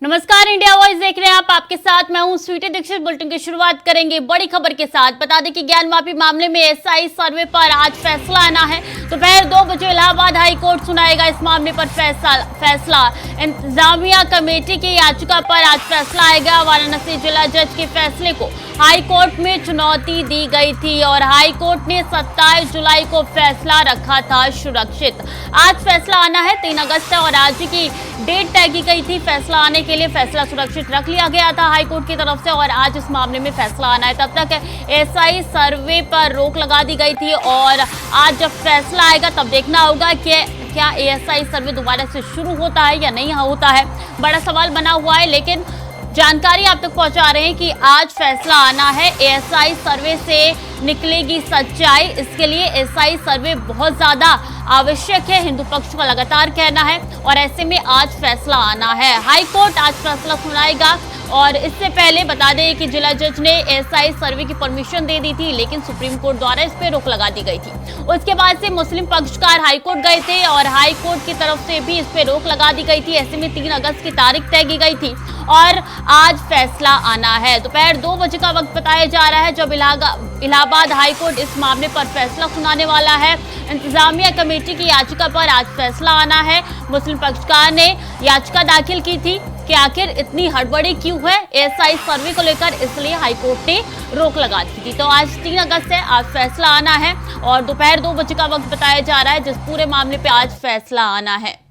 नमस्कार, India voice देख रहे हैं आप। आपके साथ मैं हूं स्वीटी दीक्षित। बुलेटिन की शुरुआत करेंगे बड़ी खबर के साथ। बता दें कि ज्ञान माफी मामले में एसआई सर्वे पर आज फैसला आना है। दोपहर 2 बजे इलाहाबाद हाई कोर्ट सुनाएगा इस मामले पर फैसला। इंतजामिया कमेटी की याचिका पर आज फैसला आएगा। वाराणसी जिला जज के फैसले को हाई कोर्ट में चुनौती दी गई थी और हाई कोर्ट ने 27 जुलाई को फैसला रखा था सुरक्षित। आज फैसला आना है। 3 अगस्त और आज की डेट तय की गई थी। फैसला आने के लिए फैसला सुरक्षित रख लिया गया था हाई कोर्ट की तरफ से और आज इस मामले में फैसला आना है। तब तक एसआई सर्वे पर रोक लगा दी गई थी और आज जब फैसला आएगा तब देखना होगा कि क्या एएसआई सर्वे दोबारा से शुरू होता है या नहीं होता है। बड़ा सवाल बना हुआ है, लेकिन जानकारी आप तक पहुंचा रहे हैं कि आज फैसला आना है। एएसआई सर्वे से निकलेगी सच्चाई। इसके लिए एएसआई सर्वे बहुत ज्यादा आवश्यक है, हिंदू पक्ष का लगातार कहना है और ऐसे में आज फैसला आना है। हाई कोर्ट आज फैसला सुनाएगा और इससे पहले बता दें कि जिला जज ने एएसआई सर्वे की परमिशन दे दी थी, लेकिन सुप्रीम कोर्ट द्वारा इस पर रोक लगा दी गई थी। उसके बाद से मुस्लिम पक्षकार हाई कोर्ट गए थे और हाई कोर्ट की तरफ से भी इस पर रोक लगा दी गई थी। ऐसे में 3 अगस्त की तारीख तय की गई थी और आज फैसला आना है। दोपहर 2 बजे का वक्त बताया जा रहा है जब इलाहाबाद हाई कोर्ट इस मामले पर फैसला सुनाने वाला है। इंतजामिया कमेटी की याचिका पर आज फैसला आना है। मुस्लिम पक्षकार ने याचिका दाखिल की थी कि आखिर इतनी हड़बड़ी क्यों है एएसआई सर्वे को लेकर, इसलिए हाईकोर्ट ने रोक लगा दी थी। तो आज 3 अगस्त है, आज फैसला आना है और दोपहर 2 बजे का वक्त बताया जा रहा है जिस पूरे मामले पे आज फैसला आना है।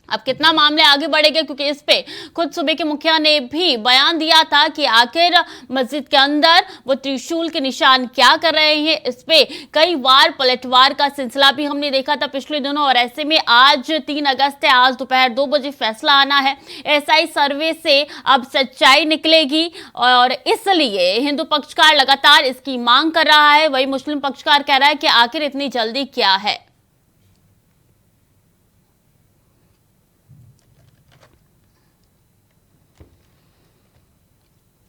अब कितना मामले आगे बढ़ेंगे, क्योंकि इस पे खुद सूबे के मुखिया ने भी बयान दिया था कि आखिर मस्जिद के अंदर वो त्रिशूल के निशान क्या कर रहे हैं। इस पे कई बार पलटवार का सिलसिला भी हमने देखा था पिछले दिनों और ऐसे में आज 3 अगस्त है, आज दोपहर 2 बजे फैसला आना है। एएसआई सर्वे से अब सच्चाई निकलेगी और इसलिए हिंदू पक्षकार लगातार इसकी मांग कर रहा है। वही मुस्लिम पक्षकार कह रहा है कि आखिर इतनी जल्दी क्या है।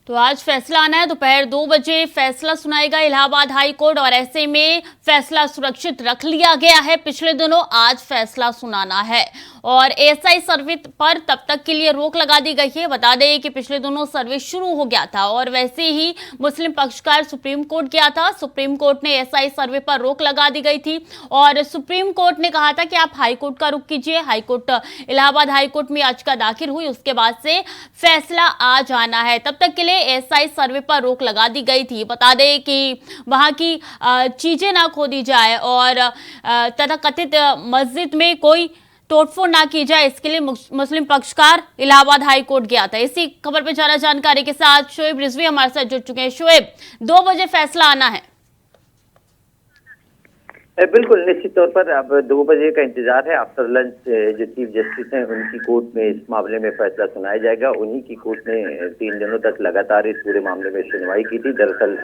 तो आज फैसला आना है। दोपहर 2 बजे फैसला सुनाएगा इलाहाबाद हाई कोर्ट और ऐसे में फैसला सुरक्षित रख लिया गया है। पिछले दिनों आज फैसला सुनाना है और एएसआई सर्वे पर तब तक के लिए रोक लगा दी गई है। बता दें कि पिछले दिनों सर्वे शुरू हो गया था और वैसे ही मुस्लिम पक्षकार सुप्रीम कोर्ट गया था। सुप्रीम कोर्ट ने एएसआई सर्वे पर रोक लगा दी गई थी और सुप्रीम कोर्ट ने कहा था कि आप हाई कोर्ट का रुख कीजिए। High court Allahabad high court में याचिका दाखिल हुई, उसके बाद से फैसला आज आना है। तब तक के लिए एएसआई सर्वे पर रोक लगा दी गई थी। बता दें कि वहां की चीजें ना खोदी जाए और तथाकथित मस्जिद में कोई तोड़फोड़ ना की जाए, इसके लिए मुस्लिम पक्षकार इलाहाबाद हाई कोर्ट गया था। इसी खबर पर ज्यादा जानकारी के साथ शोएब रिजवी हमारे साथ जुड़ चुके हैं। शोएब, 2 बजे फैसला आना है। बिल्कुल, निश्चित तौर पर अब 2 बजे का इंतजार है। आफ्टर लंच जो चीफ जस्टिस हैं उनकी कोर्ट में इस मामले में फैसला सुनाया जाएगा। उन्हीं की कोर्ट ने 3 दिनों तक लगातार इस पूरे मामले में सुनवाई की थी। दरअसल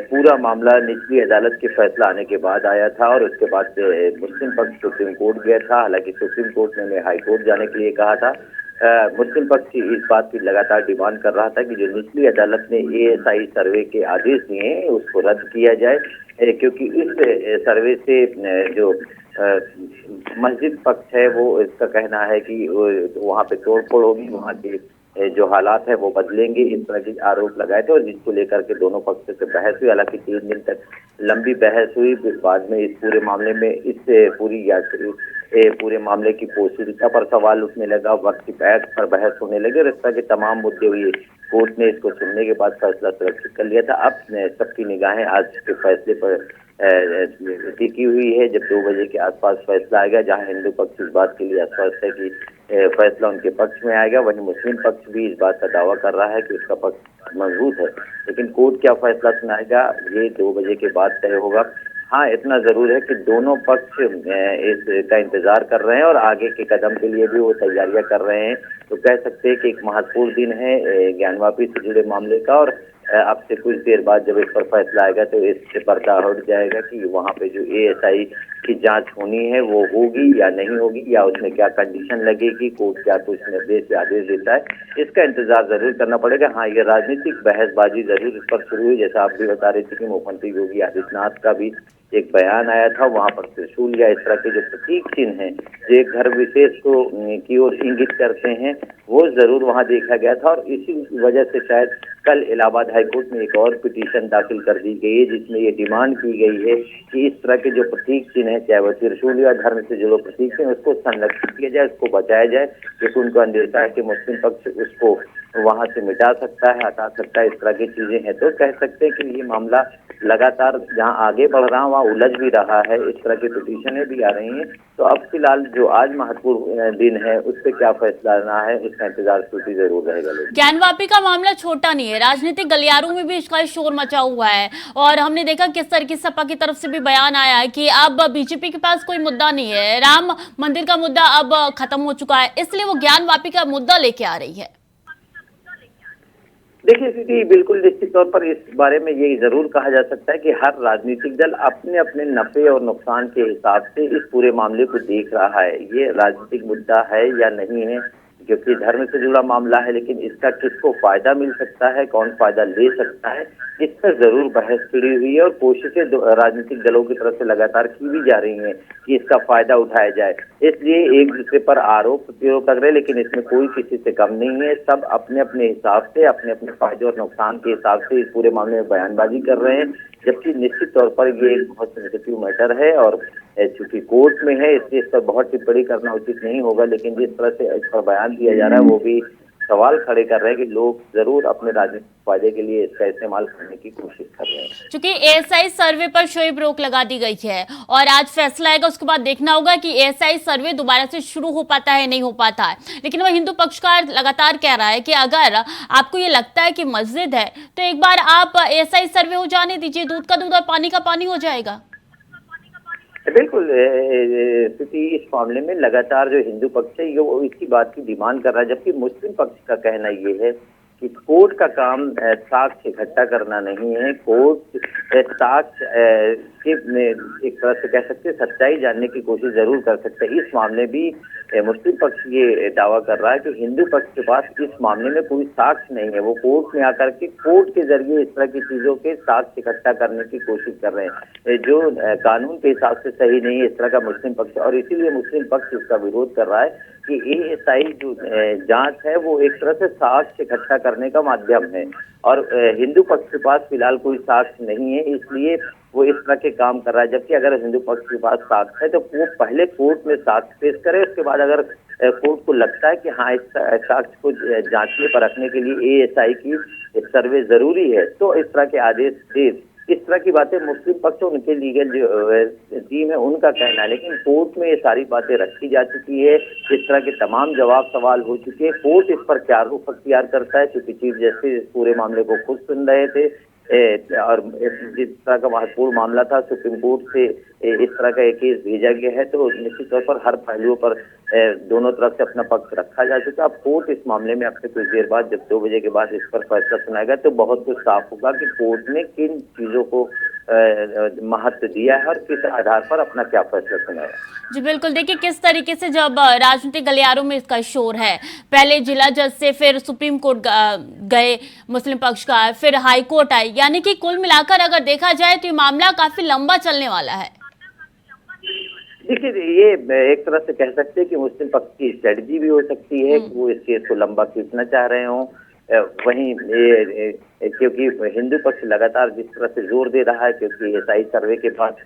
पूरा मामला निचली अदालत के फैसला आने के बाद आया था और उसके बाद मुस्लिम पक्ष सुप्रीम कोर्ट गया था। हालांकि सुप्रीम कोर्ट ने हमें हाई कोर्ट जाने के लिए कहा था। मुस्लिम पक्ष इस बात की लगातार डिमांड कर रहा था कि जो निचली अदालत ने एएसआई सर्वे के आदेश दिए हैं उसको रद्द किया जाए, क्योंकि इस सर्वे से जो मस्जिद पक्ष है वो इसका कहना है कि वहाँ पे तोड़फोड़ होगी, वहाँ के जो हालात है वो बदलेंगे, इस तरह के आरोप लगाए थे और जिसको लेकर के दोनों पक्ष से बहस हुई। हालांकि 3 दिन तक लंबी बहस हुई। बाद में इस पूरे मामले में पूरे मामले की पोशीलता पर सवाल उठने लगा, वक्त की बैठ पर बहस होने लगे और इस तरह के तमाम मुद्दे हुए। कोर्ट ने इसको सुनने के बाद फैसला सुरक्षित कर लिया था। अब सबकी निगाहें आज के फैसले पर टिकी हुई है। जब 2 बजे के आसपास फैसला आएगा, जहां हिंदू पक्ष इस बात के लिए आश्वस्त है कि फैसला उनके पक्ष में आएगा, वहीं मुस्लिम पक्ष भी इस बात का दावा कर रहा है कि उसका पक्ष मजबूत है। लेकिन कोर्ट क्या फैसला सुनाएगा ये 2 बजे के बाद तय होगा। हाँ, इतना जरूर है कि दोनों पक्ष इसका इंतजार कर रहे हैं और आगे के कदम के लिए भी वो तैयारियां कर रहे हैं। तो कह सकते हैं कि एक महत्वपूर्ण दिन है ज्ञान वापी से जुड़े मामले का और अब से कुछ देर बाद जब इस पर फैसला आएगा तो इससे पर्दा उठ जाएगा कि वहाँ पे जो एएसआई की जांच होनी है वो होगी या नहीं होगी, या उसमें क्या कंडीशन लगेगी, कोर्ट क्या कुछ निर्देश या आदेश देता है। इसका इंतजार जरूर करना पड़ेगा। हाँ, ये राजनीतिक बहसबाजी जरूर इस पर शुरू हुई। जैसा आप भी बता रहे थे कि मुख्यमंत्री योगी आदित्यनाथ का भी एक बयान आया था, वहां पर त्रिशूल या इस तरह के जो प्रतीक चिन्ह हैं जो एक घर विशेष को की ओर इंगित करते हैं, वो जरूर वहां देखा गया था। और इसी वजह से शायद कल इलाहाबाद हाईकोर्ट में एक और पिटीशन दाखिल कर दी गई है, जिसमें ये डिमांड की गई है कि इस तरह के जो प्रतीक चिन्ह है, चाहे वह त्रिशूल या धर्म से जुड़े प्रतीक हैं, उसको संरक्षित किया जाए, उसको बचाया जाए, क्योंकि उनको अंदेशा है कि मुस्लिम पक्ष उसको वहां से मिटा सकता है, हटा सकता है। इस तरह की चीजें हैं तो कह सकते हैं कि ये मामला लगातार जहां आगे बढ़ रहा है वहां उलझ भी रहा है, इस तरह की पिटीशनें भी आ रही हैं। तो अब फिलहाल जो आज महत्वपूर्ण दिन है उस पर क्या फैसला आना है, इसका इंतजार सूची जरूर रहेगा। ज्ञानवापी का मामला छोटा नहीं है, राजनीतिक गलियारों में भी इसका शोर मचा हुआ है और हमने देखा किस तरह की सपा की तरफ से भी बयान आया है कि अब बीजेपी के पास कोई मुद्दा नहीं है, राम मंदिर का मुद्दा अब खत्म हो चुका है, इसलिए वो ज्ञानवापी का मुद्दा लेके आ रही है। देखिए स्थिति बिल्कुल निश्चित तौर पर इस बारे में ये जरूर कहा जा सकता है कि हर राजनीतिक दल अपने अपने नफे और नुकसान के हिसाब से इस पूरे मामले को देख रहा है। ये राजनीतिक मुद्दा है या नहीं है, क्योंकि धर्म से जुड़ा मामला है, लेकिन इसका किसको फायदा मिल सकता है, कौन फायदा ले सकता है, इस पर जरूर बहस छिड़ी हुई है और कोशिशें राजनीतिक दलों की तरफ से लगातार की भी जा रही हैं कि इसका फायदा उठाया जाए। इसलिए एक दूसरे पर आरोप प्रत्यारोप कर रहे हैं, लेकिन इसमें कोई किसी से कम नहीं है। सब अपने अपने हिसाब से, अपने अपने फायदे और नुकसान के हिसाब से इस पूरे मामले में बयानबाजी कर रहे हैं, जबकि निश्चित तौर पर ये एक बहुत सेंसिटिव मैटर है और चूंकि कोर्ट में है इसलिए इस पर बहुत टिप्पणी करना उचित नहीं होगा। लेकिन जिस तरह से इस पर बयान दिया जा रहा है वो भी सवाल खड़े कर रहे हैं कि लोग जरूर अपने राजनीतिक फायदे के लिए इसका इस्तेमाल करने की कोशिश कर रहे हैं। क्योंकि एएसआई सर्वे पर शोएब रोक लगा दी गई है और आज फैसला आएगा, उसके बाद देखना होगा कि एएसआई सर्वे दोबारा से शुरू हो पाता है नहीं हो पाता है। लेकिन वह हिंदू पक्षकार लगातार कह रहा है कि अगर आपको ये लगता है कि मस्जिद है तो एक बार आप एएसआई सर्वे हो जाने दीजिए, दूध का दूध और पानी का पानी हो जाएगा। बिल्कुल स्थिति इस मामले में लगातार जो हिंदू पक्ष है वो इसकी बात की डिमांड कर रहा है, जबकि मुस्लिम पक्ष का कहना ये है कि कोर्ट का काम साक्ष्य इकट्ठा करना नहीं है। कोर्ट साक्ष्य एक तरह से कह सकते हैं सच्चाई जानने की कोशिश जरूर कर सकते हैं। इस मामले भी मुस्लिम पक्ष ये दावा कर रहा है कि हिंदू पक्ष के पास इस मामले में कोई साक्ष्य नहीं है। वो कोर्ट में आकर के कोर्ट के जरिए इस तरह की चीजों के साक्ष्य इकट्ठा करने की कोशिश कर रहे हैं, जो कानून के हिसाब से सही नहीं है इस तरह का मुस्लिम पक्ष। और इसीलिए मुस्लिम पक्ष इसका विरोध कर रहा है कि एएसआई जो जांच है वो एक तरह से साक्ष्य इकट्ठा करने का माध्यम है और हिंदू पक्ष के पास फिलहाल कोई साक्ष्य नहीं है, इसलिए वो इस तरह के काम कर रहा है। जबकि अगर हिंदू पक्ष के पास साक्ष्य है तो वो पहले कोर्ट में साक्ष्य पेश करे, उसके बाद अगर कोर्ट को लगता है कि हाँ इस साक्ष्य को जांचने पर रखने के लिए एएसआई की सर्वे जरूरी है तो इस तरह के आदेश दे। इस तरह की बातें मुस्लिम पक्ष उनके लीगल जो टीम है उनका कहना है, लेकिन कोर्ट में ये सारी बातें रखी जा चुकी है। इस तरह के तमाम जवाब सवाल हो चुके हैं। कोर्ट इस पर क्या रुख अख्तियार करता है, क्योंकि चीफ जस्टिस पूरे मामले को खुद सुन रहे थे और जिस तरह का महत्वपूर्ण मामला था सुप्रीम कोर्ट से इस तरह का एक केस भेजा गया है तो निश्चित तौर पर हर पहलुओं पर दोनों तरफ से अपना पक्ष रखा जा चुका। अब कोर्ट इस मामले में अब से कुछ देर बाद जब 2 बजे के बाद इस पर फैसला सुनाएगा तो बहुत कुछ साफ होगा कि कोर्ट ने किन चीजों को महत्व दिया है और किस आधार पर अपना क्या फैसला सुनाया। जी बिल्कुल, देखिए किस तरीके से जब राजनीतिक गलियारों में इसका शोर है, पहले जिला जज से फिर सुप्रीम कोर्ट गए मुस्लिम पक्ष का, फिर हाई कोर्ट आई, यानी कि कुल मिलाकर अगर देखा जाए तो ये मामला काफी लंबा चलने वाला है। देखिए ये एक तरह से कह सकते हैं कि मुस्लिम पक्ष की स्ट्रेटजी भी हो सकती है कि वो इस केस को लंबा खींचना चाह रहे हों। वहीं क्योंकि हिंदू पक्ष लगातार जिस तरह से जोर दे रहा है, क्योंकि एएसआई सर्वे के बाद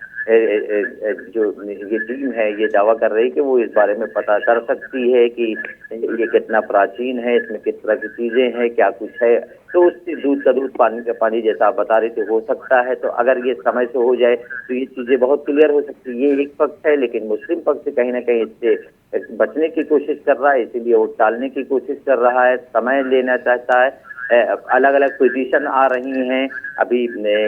जो ये टीम है ये दावा कर रही है कि वो इस बारे में पता कर सकती है कि ये कितना प्राचीन है, इसमें किस तरह की चीजें हैं, क्या कुछ है, तो उससे दूध का दूध पानी का पानी जैसा आप बता रहे थे हो सकता है। तो अगर ये समय से हो जाए तो ये चीजें बहुत क्लियर हो सकती है। ये एक पक्ष है, लेकिन मुस्लिम पक्ष कहीं ना कहीं इससे बचने की कोशिश कर रहा है, इसीलिए वो टालने की कोशिश कर रहा है, समय लेना चाहता है। अलग अलग पिटीशन आ रही हैं। अभी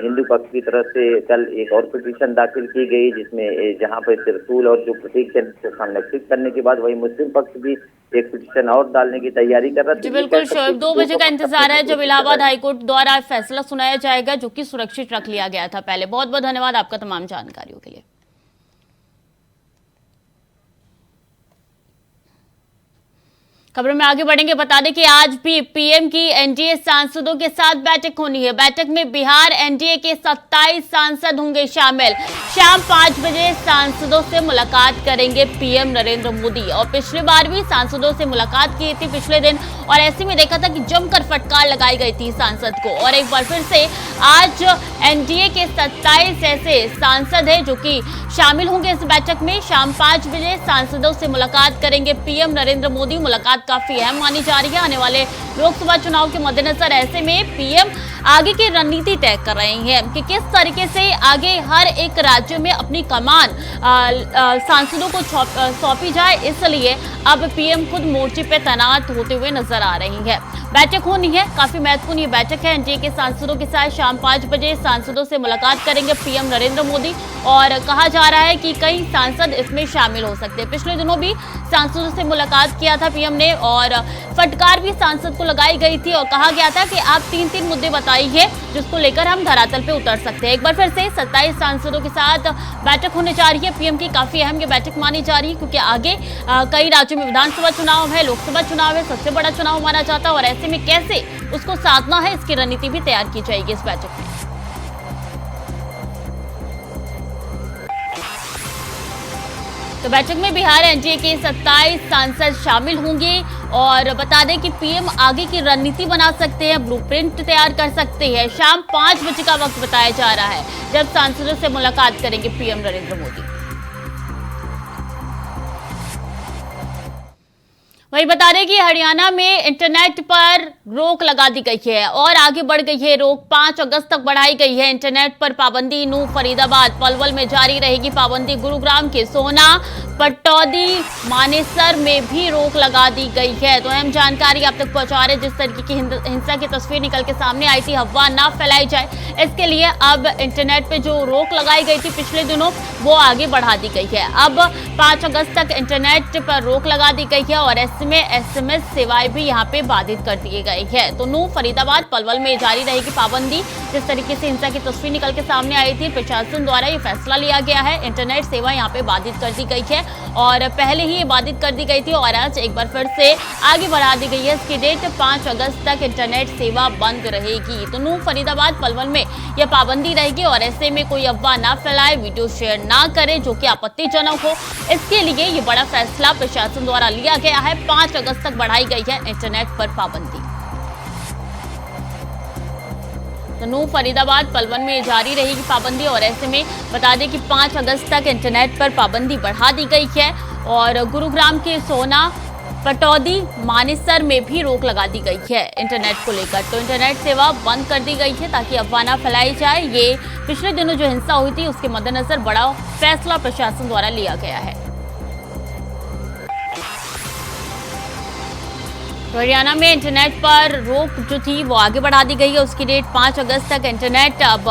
हिंदू पक्ष की तरफ से कल एक और पिटीशन दाखिल की गई जिसमें जहां पर त्रिशूल और जो प्रतीक चिन्ह को संरक्षित करने के बाद वही मुस्लिम पक्ष भी एक पिटीशन और डालने की तैयारी कर रहा था। जी बिल्कुल शोएब, 2 बजे का इंतजार है जब इलाहाबाद हाईकोर्ट द्वारा फैसला सुनाया जाएगा, जो कि सुरक्षित रख लिया गया था पहले। बहुत बहुत धन्यवाद आपका तमाम जानकारियों के लिए। खबरों में आगे बढ़ेंगे। बता दें कि आज भी पीएम की एनडीए सांसदों के साथ बैठक होनी है। बैठक में बिहार एनडीए के 27 सांसद होंगे शामिल। शाम 5 बजे सांसदों से मुलाकात करेंगे पीएम नरेंद्र मोदी। और पिछली बार भी सांसदों से मुलाकात की थी पिछले दिन, और ऐसे में देखा था कि जमकर फटकार लगाई गई थी सांसद को। और एक बार फिर से आज एनडीए के 27 ऐसे सांसद हैं जो कि शामिल होंगे इस बैठक में। शाम 5 बजे सांसदों से मुलाकात करेंगे पीएम नरेंद्र मोदी। मुलाकात काफी अहम मानी जा रही है आने वाले लोकसभा चुनाव के मद्देनजर। ऐसे में पीएम आगे की रणनीति तय कर रहे हैं कि किस तरीके से आगे हर एक राज्य में अपनी कमान सांसदों को सौंपी जाए, इसलिए अब पीएम खुद मोर्चे पे तैनात होते हुए नजर आ रही है। बैठक होनी है, काफी महत्वपूर्ण ये बैठक है। एनडीए के सांसदों के साथ शाम 5 बजे सांसदों से मुलाकात करेंगे पीएम नरेंद्र मोदी। और कहा जा रहा है कि कई सांसद इसमें शामिल हो सकते हैं। पिछले दिनों भी सांसदों से मुलाकात किया था पीएम ने, और फटकार भी सांसद को लगाई गई थी और कहा गया था कि आप 3 मुद्दे बताइए जिसको लेकर हम धरातल पे उतर सकते हैं। एक बार फिर से 27 सांसदों के साथ बैठक होने जा रही है पीएम की। काफी अहम ये बैठक मानी जा रही है, क्योंकि आगे कई राज्यों में विधानसभा चुनाव है, लोकसभा चुनाव है, सबसे बड़ा चुनाव माना जाता है। और ऐसे में कैसे उसको साधना है, इसकी रणनीति भी तैयार की जाएगी इस बैठक में। तो बैठक में बिहार एनडीए के 27 सांसद शामिल होंगे। और बता दें कि पीएम आगे की रणनीति बना सकते हैं, ब्लूप्रिंट तैयार कर सकते हैं। शाम 5 बजे का वक्त बताया जा रहा है जब सांसदों से मुलाकात करेंगे पीएम नरेंद्र मोदी। वही बता दें कि हरियाणा में इंटरनेट पर रोक लगा दी गई है और आगे बढ़ गई है रोक। 5 अगस्त तक बढ़ाई गई है इंटरनेट पर पाबंदी। नूह, फरीदाबाद, पलवल में जारी रहेगी पाबंदी। गुरुग्राम के सोना, पटौदी, मानेसर में भी रोक लगा दी गई है। तो अहम जानकारी आप तक पहुंचा रहे। जिस तरीके की हिंसा की तस्वीर निकल के सामने आई थी, अफवाह ना फैलाई जाए, इसके लिए अब इंटरनेट पे जो रोक लगाई गई थी पिछले दिनों, वो आगे बढ़ा दी गई है। अब 5 अगस्त तक इंटरनेट पर रोक लगा दी गई है और में एसएमएस सेवाएं भी यहां पे बाधित कर दिए गए हैं। तो नूह, फरीदाबाद, पलवल में जारी रहेगी पाबंदी। जिस तरीके से हिंसा की तस्वीर निकल के सामने आई थी, प्रशासन द्वारा ये फैसला लिया गया है। इंटरनेट सेवा यहां पे बाधित कर दी गई है और पहले ही ये बाधित कर दी गई थी और आज एक बार फिर से आगे बढ़ा दी गई है। इसकी डेट 5 अगस्त तक इंटरनेट सेवा बंद रहेगी। तो नूह, फरीदाबाद, पलवल में यह पाबंदी रहेगी और ऐसे में कोई अफवाह ना फैलाए, वीडियो शेयर ना करे जो कि आपत्तिजनक हो। इसके लिए ये बड़ा फैसला प्रशासन द्वारा लिया गया है। 5 अगस्त तक बढ़ाई गई है इंटरनेट पर पाबंदी। तो नूह, फरीदाबाद, पलवल में जारी रहेगी पाबंदी और ऐसे में बता दें कि 5 अगस्त तक इंटरनेट पर पाबंदी बढ़ा दी गई है। और गुरुग्राम के सोना, पटौदी, मानेसर में भी रोक लगा दी गई है इंटरनेट को लेकर। तो इंटरनेट सेवा बंद कर दी गई है ताकि अफवाह ना फैलाई जाए। ये पिछले दिनों जो हिंसा हुई थी उसके मद्देनजर बड़ा फैसला प्रशासन द्वारा लिया गया है। तो हरियाणा में इंटरनेट पर रोक जो थी वो आगे बढ़ा दी गई है। उसकी डेट 5 अगस्त तक इंटरनेट अब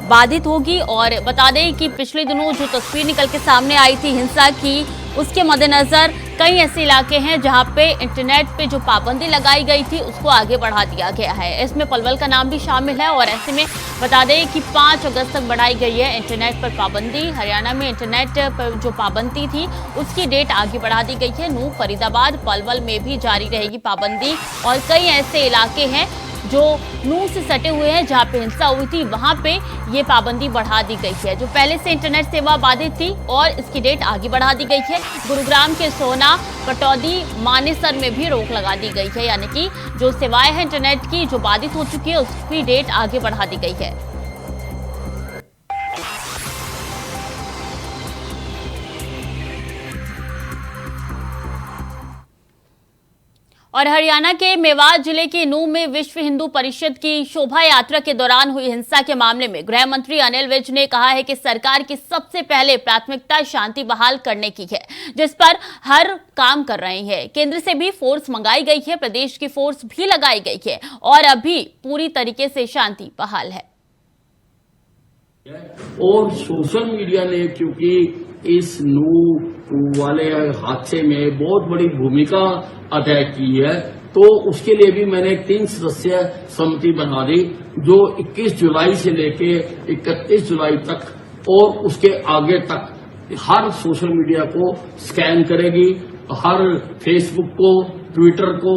बाधित होगी। और बता दें कि पिछले दिनों जो तस्वीर निकल के सामने आई थी हिंसा की, उसके मद्देनजर कई ऐसे इलाके हैं जहां पे इंटरनेट पे जो पाबंदी लगाई गई थी उसको आगे बढ़ा दिया गया है। इसमें पलवल का नाम भी शामिल है और ऐसे में बता दें कि 5 अगस्त तक बढ़ाई गई है इंटरनेट पर पाबंदी। हरियाणा में इंटरनेट पर जो पाबंदी थी उसकी डेट आगे बढ़ा दी गई है। नूह, फरीदाबाद, पलवल में भी जारी रहेगी पाबंदी और कई ऐसे इलाके हैं जो नूह से सटे हुए हैं जहां पे हिंसा हुई थी, वहां पे ये पाबंदी बढ़ा दी गई है। जो पहले से इंटरनेट सेवा बाधित थी और इसकी डेट आगे बढ़ा दी गई है। गुरुग्राम के सोना, पटौदी, मानेसर में भी रोक लगा दी गई है, यानी कि जो सेवाएं हैं इंटरनेट की जो बाधित हो चुकी है उसकी डेट आगे बढ़ा दी गई है। और हरियाणा के मेवात जिले के नूह में विश्व हिंदू परिषद की शोभा यात्रा के दौरान हुई हिंसा के मामले में गृह मंत्री अनिल विज ने कहा है कि सरकार की सबसे पहले प्राथमिकता शांति बहाल करने की है, जिस पर हर काम कर रहे हैं। केंद्र से भी फोर्स मंगाई गई है, प्रदेश की फोर्स भी लगाई गई है और अभी पूरी तरीके से शांति बहाल है। और सोशल मीडिया ने क्योंकि इस नू वाले हादसे में बहुत बड़ी भूमिका अदा की है। तो उसके लिए भी मैंने एक 3 सदस्यीय समिति बना दी जो 21 जुलाई से लेके 31 जुलाई तक और उसके आगे तक हर सोशल मीडिया को स्कैन करेगी, हर फेसबुक को, ट्विटर को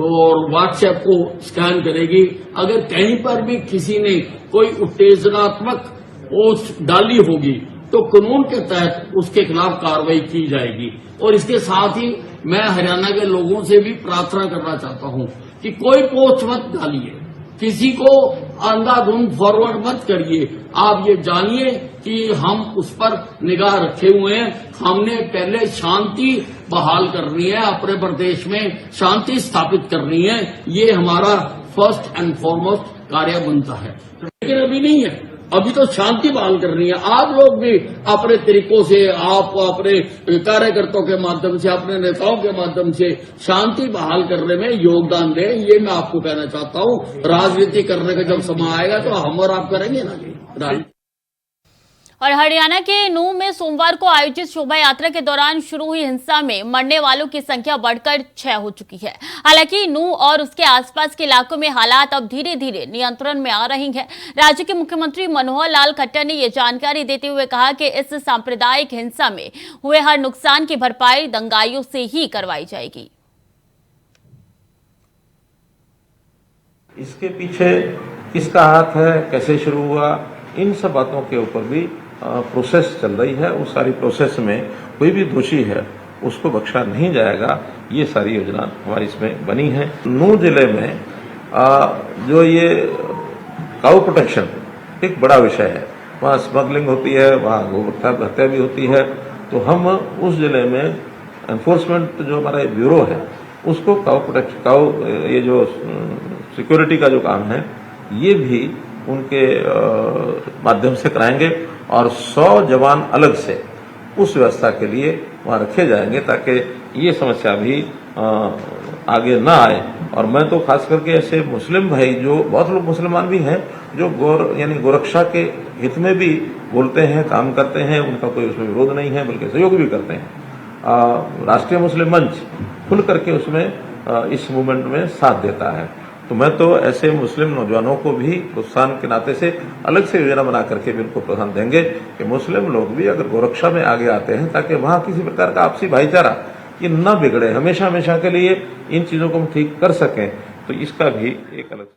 और व्हाट्सएप को स्कैन करेगी। अगर कहीं पर भी किसी ने कोई उत्तेजनात्मक पोस्ट डाली होगी तो कानून के तहत उसके खिलाफ कार्रवाई की जाएगी। और इसके साथ ही मैं हरियाणा के लोगों से भी प्रार्थना करना चाहता हूं कि कोई पोस्ट मत डालिए, किसी को अंधाधुंध फॉरवर्ड मत करिए। आप ये जानिए कि हम उस पर निगाह रखे हुए हैं। हमने पहले शांति बहाल करनी है, अपने प्रदेश में शांति स्थापित करनी है। ये हमारा फर्स्ट एंड फॉरमोस्ट कार्य बनता है, लेकिन अभी नहीं है। अभी तो शांति बहाल करनी है। आप लोग भी अपने तरीकों से, आप अपने कार्यकर्ताओं के माध्यम से, अपने नेताओं के माध्यम से शांति बहाल करने में योगदान दें। ये मैं आपको कहना चाहता हूँ। राजनीति करने का जब समय आएगा तो हम और आप करेंगे ना जी। और हरियाणा के नूंह में सोमवार को आयोजित शोभा यात्रा के दौरान शुरू हुई हिंसा में मरने वालों की संख्या बढ़कर 6 हो चुकी है। हालांकि नूंह और उसके आसपास के इलाकों में हालात अब धीरे धीरे नियंत्रण में आ रही हैं। राज्य के मुख्यमंत्री मनोहर लाल खट्टर ने ये जानकारी देते हुए कहा कि इस सांप्रदायिक हिंसा में हुए हर नुकसान की भरपाई दंगाइयों से ही करवाई जाएगी। इसके पीछे किसका हाथ है, कैसे शुरू हुआ, इन सब बातों के ऊपर भी प्रोसेस चल रही है। उस सारी प्रोसेस में कोई भी दोषी है उसको बख्शा नहीं जाएगा। ये सारी योजना हमारी इसमें बनी है। नूंह जिले में जो ये काऊ प्रोटेक्शन एक बड़ा विषय है। वहाँ स्मगलिंग होती है, वहाँ गौ हत्या भी होती है। तो हम उस जिले में एनफोर्समेंट जो हमारा ब्यूरो है उसको काऊ ये जो सिक्योरिटी का जो काम है ये भी उनके माध्यम से कराएंगे और 100 जवान अलग से उस व्यवस्था के लिए वहां रखे जाएंगे ताकि ये समस्या भी आगे ना आए। और मैं तो खास करके ऐसे मुस्लिम भाई, जो बहुत लोग मुसलमान भी हैं जो गोरक्षा के हित में भी बोलते हैं, काम करते हैं, उनका कोई उसमें विरोध नहीं है बल्कि सहयोग भी करते हैं। राष्ट्रीय मुस्लिम मंच खुल करके उसमें इस मूवमेंट में साथ देता है। तो मैं तो ऐसे मुस्लिम नौजवानों को भी प्रोत्साहन के नाते से अलग से योजना बना करके भी उनको प्रोत्साहन देंगे कि मुस्लिम लोग भी अगर गोरक्षा में आगे आते हैं ताकि वहां किसी प्रकार का आपसी भाईचारा ये न बिगड़े, हमेशा हमेशा के लिए इन चीजों को हम ठीक कर सकें। तो इसका भी एक अलग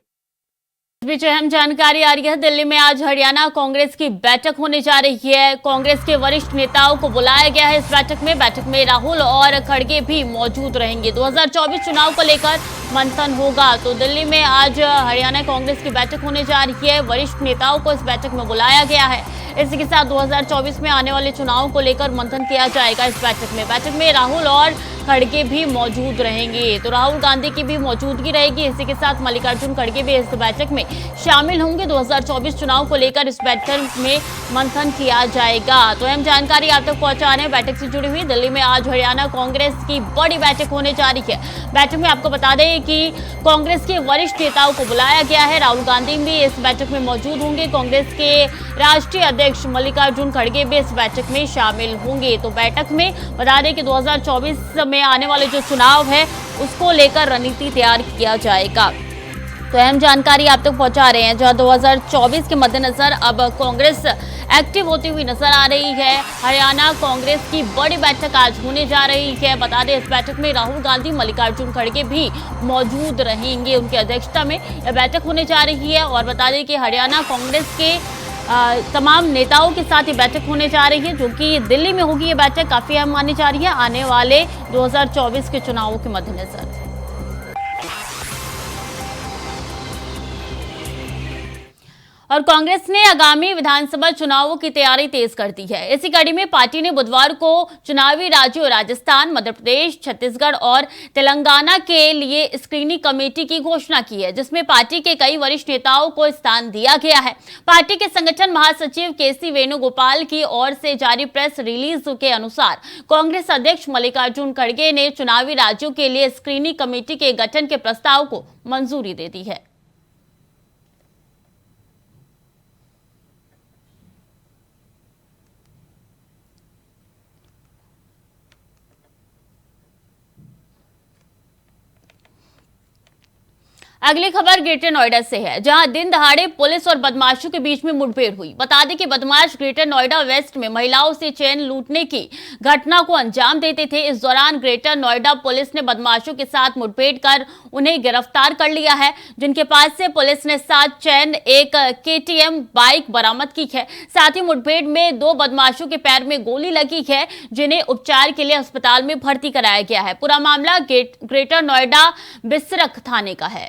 इस बीच अहम जानकारी आ रही है। दिल्ली में आज हरियाणा कांग्रेस की बैठक होने जा रही है। कांग्रेस के वरिष्ठ नेताओं को बुलाया गया है इस बैठक में राहुल और खड़गे भी मौजूद रहेंगे। 2024 चुनाव को लेकर मंथन होगा। तो दिल्ली में आज हरियाणा कांग्रेस की बैठक होने जा रही है। वरिष्ठ नेताओं को इस बैठक में बुलाया गया है। इसी के साथ 2024 में आने वाले चुनाव को लेकर मंथन किया जाएगा इस बैठक में राहुल और खड़गे भी मौजूद रहेंगे। तो राहुल गांधी की भी मौजूदगी रहेगी। इसी के साथ मल्लिकार्जुन खड़गे भी इस बैठक में शामिल होंगे। 2024 चुनाव को लेकर इस बैठक में मंथन किया जाएगा। तो अहम जानकारी आप तक पहुंचा रहे हैं बैठक से जुड़ी हुई। दिल्ली में आज हरियाणा कांग्रेस की बड़ी बैठक होने जा रही है। बैठक में आपको बता दें कि कांग्रेस के वरिष्ठ नेताओं को बुलाया गया है। राहुल गांधी भी इस बैठक में मौजूद होंगे। कांग्रेस के राष्ट्रीय अध्यक्ष मल्लिकार्जुन खड़गे भी इस बैठक में शामिल होंगे। तो बैठक में बता दें कि 2024 में आने वाले जो चुनाव है उसको लेकर रणनीति तैयार किया जाएगा। तो अहम जानकारी आप तक पहुंचा रहे हैं, जहां 2024 के मद्देनजर अब कांग्रेस एक्टिव होती हुई नजर आ रही है। हरियाणा कांग्रेस की बड़ी बैठक आज होने जा रही है। बता दें इस बैठक में राहुल गांधी, मल्लिकार्जुन खड़गे भी मौजूद रहेंगे। उनकी अध्यक्षता में यह बैठक होने जा रही है। और बता दें कि हरियाणा कांग्रेस के तमाम नेताओं के साथ ये बैठक होने जा रही है, जो कि दिल्ली में होगी। ये बैठक काफी अहम मानी जा रही है आने वाले 2024 के चुनावों के मद्देनजर। और कांग्रेस ने आगामी विधानसभा चुनावों की तैयारी तेज कर दी है। इसी कड़ी में पार्टी ने बुधवार को चुनावी राज्यों राजस्थान, मध्य प्रदेश, छत्तीसगढ़ और तेलंगाना के लिए स्क्रीनिंग कमेटी की घोषणा की है, जिसमें पार्टी के कई वरिष्ठ नेताओं को स्थान दिया गया है। पार्टी के संगठन महासचिव केसी वेणुगोपाल की ओर से जारी प्रेस रिलीज के अनुसार कांग्रेस अध्यक्ष मल्लिकार्जुन खड़गे ने चुनावी राज्यों के लिए स्क्रीनिंग कमेटी के गठन के प्रस्ताव को मंजूरी दे दी है। अगली खबर ग्रेटर नोएडा से है, जहां दिन दहाड़े पुलिस और बदमाशों के बीच में मुठभेड़ हुई। बता दें कि बदमाश ग्रेटर नोएडा वेस्ट में महिलाओं से चेन लूटने की घटना को अंजाम देते थे। इस दौरान ग्रेटर नोएडा पुलिस ने बदमाशों के साथ मुठभेड़ कर उन्हें गिरफ्तार कर लिया है, जिनके पास से पुलिस ने 7 चेन, एक KTM बाइक बरामद की है। साथ ही मुठभेड़ में 2 बदमाशों के पैर में गोली लगी है, जिन्हें उपचार के लिए अस्पताल में भर्ती कराया गया है। पूरा मामला ग्रेटर नोएडा बिसरख थाने का है।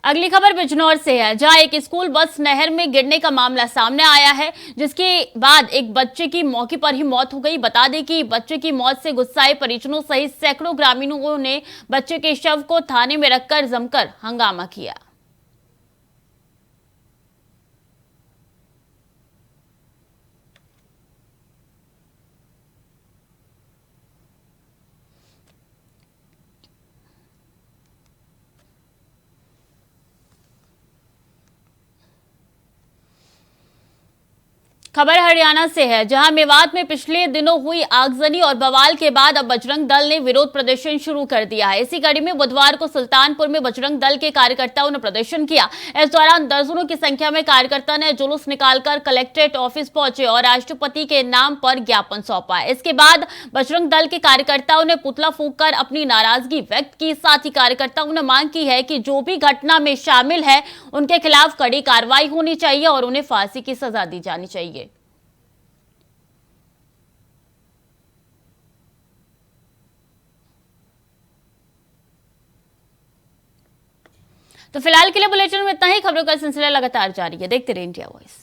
अगली खबर बिजनौर से है, जहां एक स्कूल बस नहर में गिरने का मामला सामने आया है, जिसके बाद एक बच्चे की मौके पर ही मौत हो गई। बता दें कि बच्चे की मौत से गुस्साए परिजनों सहित सैकड़ों ग्रामीणों ने बच्चे के शव को थाने में रखकर जमकर हंगामा किया। खबर हरियाणा से है, जहां मेवात में पिछले दिनों हुई आगजनी और बवाल के बाद अब बजरंग दल ने विरोध प्रदर्शन शुरू कर दिया है। इसी कड़ी में बुधवार को सुल्तानपुर में बजरंग दल के कार्यकर्ताओं ने प्रदर्शन किया। इस दौरान दर्जनों की संख्या में कार्यकर्ता ने जुलूस निकालकर कलेक्ट्रेट ऑफिस पहुंचे और राष्ट्रपति के नाम पर ज्ञापन सौंपा। इसके बाद बजरंग दल के कार्यकर्ताओं ने पुतला फूंककर अपनी नाराजगी व्यक्त की। साथ ही कार्यकर्ताओं ने मांग की है कि जो भी घटना में शामिल है उनके खिलाफ कड़ी कार्रवाई होनी चाहिए और उन्हें फांसी की सजा दी जानी चाहिए। तो फिलहाल के लिए बुलेटिन में इतना ही। खबरों का सिलसिला लगातार जारी है, देखते रहिए इंडिया वॉइस।